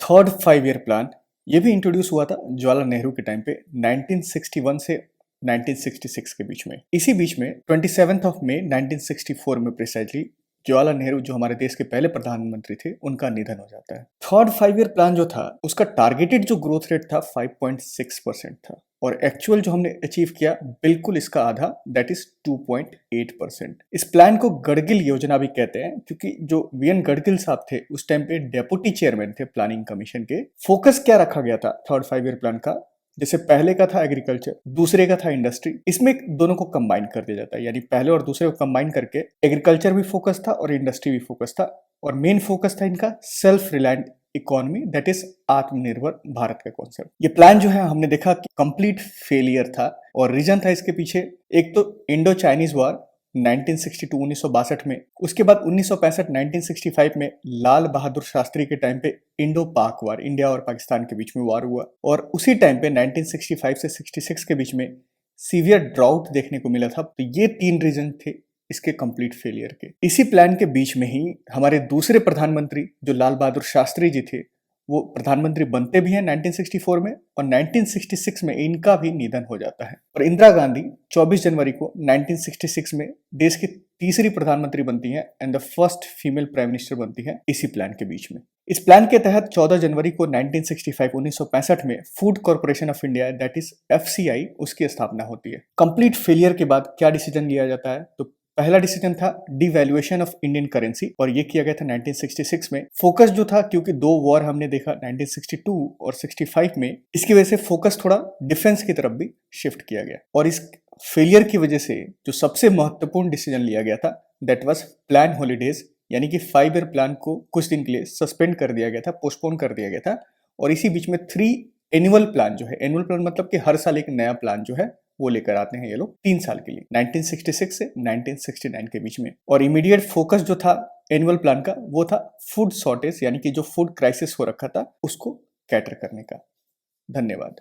Third 5 year plan ये भी introduce हुआ था जवाहरलाल नेहरू के टाइम पे 1961 से 1966 के बीच में। इसी बीच में 27 मई 1964 में प्रिसाइजली जवाहरलाल नेहरू जो हमारे देश के पहले प्रधानमंत्री थे उनका निधन हो जाता है। थर्ड 5 ईयर प्लान जो था उसका टारगेटेड जो ग्रोथ रेट था 5.6% था और एक्चुअल जो हमने अचीव किया बिल्कुल इसका आधा, दैट इज 2.8%। इस प्लान को गडगिल योजना भी कहते हैं क्योंकि जो वीएन गडगिल साहब थे उस टाइम पे डेप्यूटी चेयरमैन थे प्लानिंग कमीशन के। फोकस क्या रखा गया था थर्ड 5 ईयर प्लान का? जैसे पहले का था एग्रीकल्चर, दूसरे का था इंडस्ट्री, इसमें दोनों को कंबाइन कर दिया जाता है, यानी पहले और दूसरे को कंबाइन करके एग्रीकल्चर भी फोकस था और इंडस्ट्री भी फोकस था और मेन फोकस था इनका self reliant economy, that is आत्मनिर्भर भारत का कॉन्सेप्ट। ये प्लान जो है हमने देखा कि कंप्लीट फेलियर था और रीजन था इसके पीछे एक तो इंडो चाइनीज वॉर 1962 में, उसके बाद 1965 में लाल बहादुर शास्त्री के टाइम पे इंडो पाक वार, इंडिया और पाकिस्तान के बीच में वार हुआ और उसी टाइम पे 1965 से 66 के बीच में सीवियर ड्राउट देखने को मिला था। तो ये 3 रीजन थे इसके कंप्लीट फेलियर के। इसी प्लान के बीच में ही हमारे दूसरे प्रधानमंत्री जो लाल बहादुर शास्त्री जी थे वो प्रधानमंत्री बनते भी हैं 1964 में और 1966 में इनका भी निधन हो जाता है और इंदिरा गांधी 24 जनवरी को 1966 में देश की तीसरी प्रधानमंत्री बनती हैं and the first female prime minister बनती हैं इसी प्लान के बीच में। इस प्लान के तहत 14 जनवरी को 1965 में food corporation of India that is FCI उसकी स्थापना होती है। कंप्लीट फेलियर के बाद क्या डिसीजन लिया जाता है? तो पहला डिसीजन था डिवैल्यूएशन ऑफ इंडियन करेंसी और ये किया गया था 1966 में। फोकस जो था क्योंकि 2 वॉर हमने देखा 1962 और 65 में, इसकी वजह से फोकस थोड़ा डिफेंस की तरफ भी शिफ्ट किया गया और इस फेलियर की वजह से जो सबसे महत्वपूर्ण डिसीजन लिया गया था दैट वाज प्लान हॉलीडेज, यानी कि 5 ईयर प्लान को कुछ दिन के लिए सस्पेंड कर दिया गया था, पोस्टपोन कर दिया गया था और इसी बीच में 3 एनुअल प्लान जो है, एनुअल प्लान मतलब कि हर साल एक नया प्लान जो है वो लेकर आते हैं ये लोग 3 साल के लिए 1966 से 1969 के बीच में। और इमीडिएट फोकस जो था एनुअल प्लान का वो था फूड शॉर्टेज, यानी कि जो फूड क्राइसिस हो रखा था उसको कैटर करने का। धन्यवाद।